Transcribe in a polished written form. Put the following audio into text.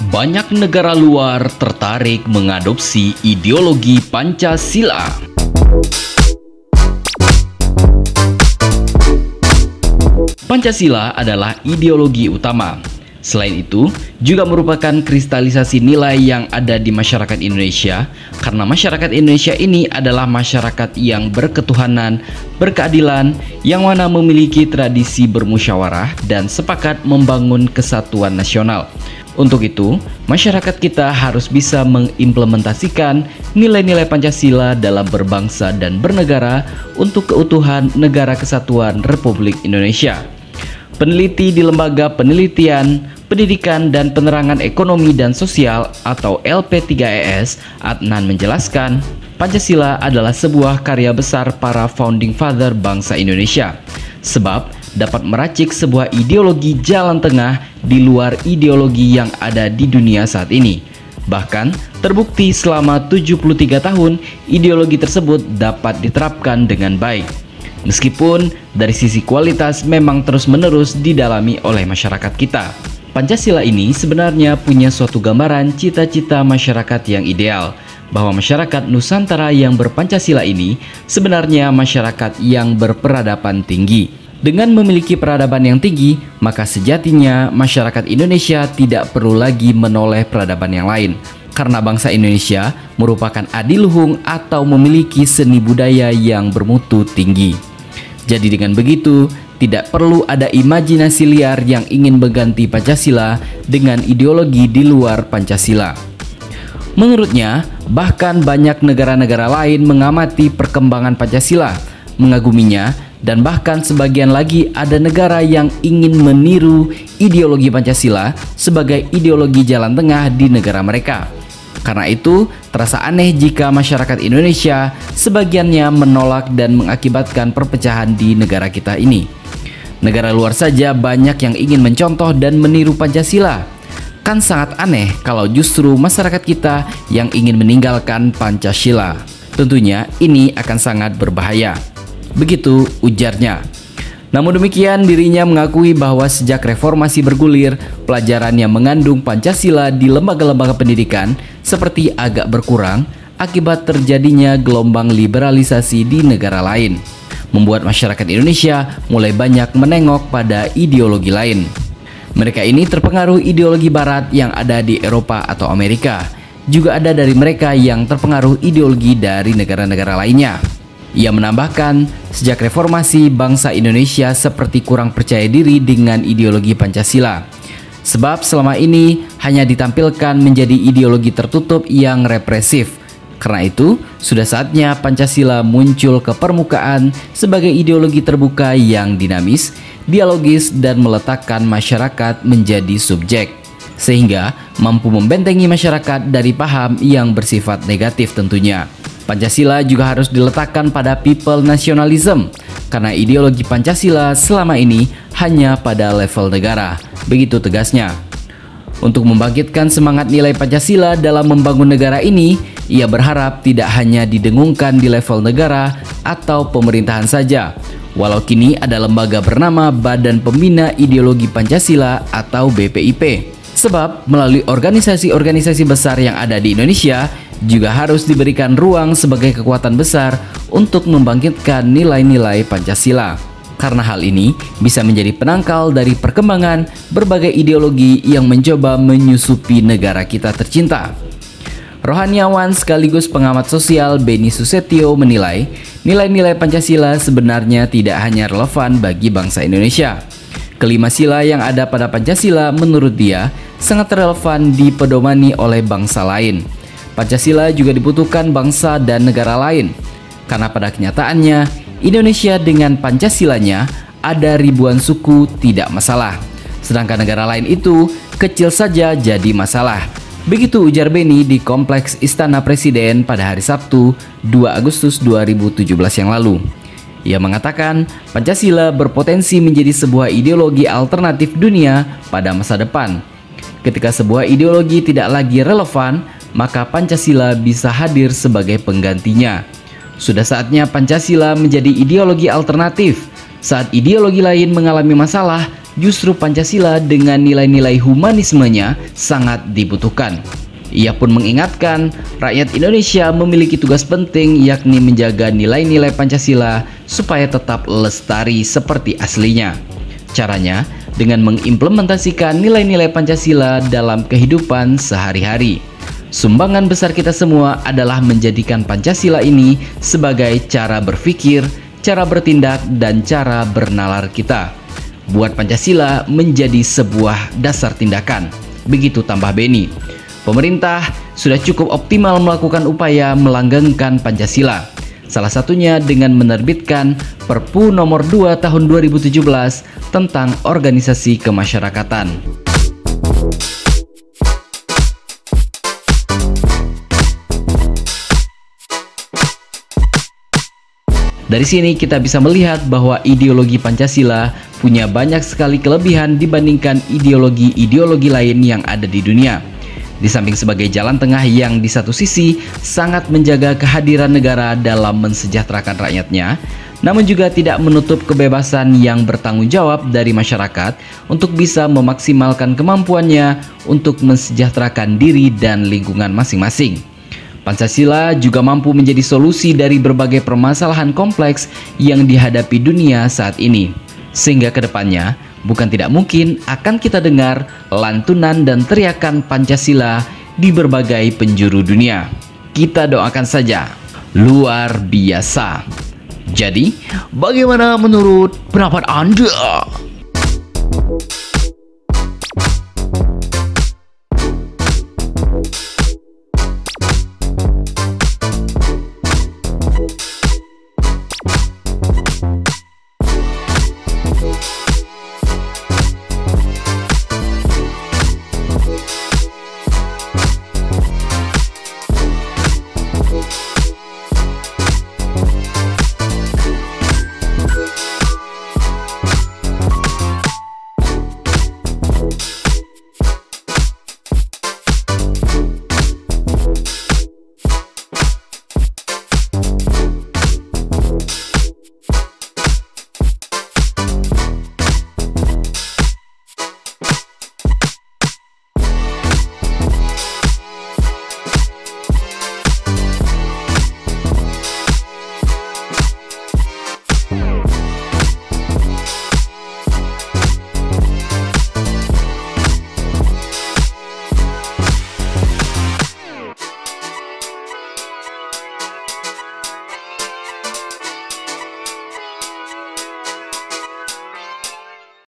Banyak negara luar tertarik mengadopsi ideologi Pancasila. Pancasila adalah ideologi utama. Selain itu, juga merupakan kristalisasi nilai yang ada di masyarakat Indonesia, karena masyarakat Indonesia ini adalah masyarakat yang berketuhanan, berkeadilan, yang mana memiliki tradisi bermusyawarah dan sepakat membangun kesatuan nasional. Untuk itu, masyarakat kita harus bisa mengimplementasikan nilai-nilai Pancasila dalam berbangsa dan bernegara untuk keutuhan Negara Kesatuan Republik Indonesia. Peneliti di Lembaga Penelitian, Pendidikan dan Penerangan Ekonomi dan Sosial atau LP3ES, Adnan menjelaskan, Pancasila adalah sebuah karya besar para founding father bangsa Indonesia, sebab dapat meracik sebuah ideologi jalan tengah di luar ideologi yang ada di dunia saat ini. Bahkan, terbukti selama 73 tahun, ideologi tersebut dapat diterapkan dengan baik. Meskipun dari sisi kualitas memang terus-menerus didalami oleh masyarakat kita. Pancasila ini sebenarnya punya suatu gambaran cita-cita masyarakat yang ideal, bahwa masyarakat Nusantara yang berpancasila ini sebenarnya masyarakat yang berperadaban tinggi. Dengan memiliki peradaban yang tinggi, maka sejatinya masyarakat Indonesia tidak perlu lagi menoleh peradaban yang lain, karena bangsa Indonesia merupakan adiluhung atau memiliki seni budaya yang bermutu tinggi. Jadi dengan begitu, tidak perlu ada imajinasi liar yang ingin mengganti Pancasila dengan ideologi di luar Pancasila. Menurutnya, bahkan banyak negara-negara lain mengamati perkembangan Pancasila, mengaguminya, dan bahkan sebagian lagi ada negara yang ingin meniru ideologi Pancasila sebagai ideologi jalan tengah di negara mereka. Karena itu, terasa aneh jika masyarakat Indonesia sebagiannya menolak dan mengakibatkan perpecahan di negara kita ini. Negara luar saja banyak yang ingin mencontoh dan meniru Pancasila. Kan sangat aneh kalau justru masyarakat kita yang ingin meninggalkan Pancasila. Tentunya ini akan sangat berbahaya. Begitu ujarnya. Namun demikian, dirinya mengakui bahwa sejak reformasi bergulir, pelajaran yang mengandung Pancasila di lembaga-lembaga pendidikan seperti agak berkurang akibat terjadinya gelombang liberalisasi di negara lain, membuat masyarakat Indonesia mulai banyak menengok pada ideologi lain. Mereka ini terpengaruh ideologi barat yang ada di Eropa atau Amerika. Juga ada dari mereka yang terpengaruh ideologi dari negara-negara lainnya. Ia menambahkan, sejak reformasi, bangsa Indonesia seperti kurang percaya diri dengan ideologi Pancasila. Sebab selama ini hanya ditampilkan menjadi ideologi tertutup yang represif. Karena itu, sudah saatnya Pancasila muncul ke permukaan sebagai ideologi terbuka yang dinamis, dialogis, dan meletakkan masyarakat menjadi subjek, sehingga mampu membentengi masyarakat dari paham yang bersifat negatif tentunya. Pancasila juga harus diletakkan pada people nationalism, karena ideologi Pancasila selama ini hanya pada level negara. Begitu tegasnya. Untuk membangkitkan semangat nilai Pancasila dalam membangun negara ini, ia berharap tidak hanya didengungkan di level negara atau pemerintahan saja, walau kini ada lembaga bernama Badan Pembina Ideologi Pancasila atau BPIP. Sebab melalui organisasi-organisasi besar yang ada di Indonesia juga harus diberikan ruang sebagai kekuatan besar untuk membangkitkan nilai-nilai Pancasila. Karena hal ini bisa menjadi penangkal dari perkembangan berbagai ideologi yang mencoba menyusupi negara kita tercinta. Rohaniawan sekaligus pengamat sosial Beni Susetio menilai, nilai-nilai Pancasila sebenarnya tidak hanya relevan bagi bangsa Indonesia. Kelima sila yang ada pada Pancasila menurut dia sangat relevan dipedomani oleh bangsa lain. Pancasila juga dibutuhkan bangsa dan negara lain, karena pada kenyataannya Indonesia dengan Pancasilanya ada ribuan suku tidak masalah, sedangkan negara lain itu kecil saja jadi masalah. Begitu ujar Beni di Kompleks Istana Presiden pada hari Sabtu 2 Agustus 2017 yang lalu. Ia mengatakan Pancasila berpotensi menjadi sebuah ideologi alternatif dunia pada masa depan. Ketika sebuah ideologi tidak lagi relevan, maka Pancasila bisa hadir sebagai penggantinya. Sudah saatnya Pancasila menjadi ideologi alternatif. Saat ideologi lain mengalami masalah justru Pancasila dengan nilai-nilai humanismenya sangat dibutuhkan. Ia pun mengingatkan rakyat Indonesia memiliki tugas penting, yakni menjaga nilai-nilai Pancasila supaya tetap lestari seperti aslinya. Caranya dengan mengimplementasikan nilai-nilai Pancasila dalam kehidupan sehari-hari. Sumbangan besar kita semua adalah menjadikan Pancasila ini sebagai cara berpikir, cara bertindak, dan cara bernalar kita. Buat Pancasila menjadi sebuah dasar tindakan. Begitu tambah Beni. Pemerintah sudah cukup optimal melakukan upaya melanggengkan Pancasila. Salah satunya dengan menerbitkan Perpu nomor 2 tahun 2017 tentang organisasi kemasyarakatan. Dari sini kita bisa melihat bahwa ideologi Pancasila punya banyak sekali kelebihan dibandingkan ideologi-ideologi lain yang ada di dunia. Di samping sebagai jalan tengah yang di satu sisi sangat menjaga kehadiran negara dalam mensejahterakan rakyatnya, namun juga tidak menutup kebebasan yang bertanggung jawab dari masyarakat untuk bisa memaksimalkan kemampuannya untuk mensejahterakan diri dan lingkungan masing-masing. Pancasila juga mampu menjadi solusi dari berbagai permasalahan kompleks yang dihadapi dunia saat ini. Sehingga kedepannya, bukan tidak mungkin akan kita dengar lantunan dan teriakan Pancasila di berbagai penjuru dunia. Kita doakan saja. Luar biasa. Jadi, bagaimana menurut pendapat Anda?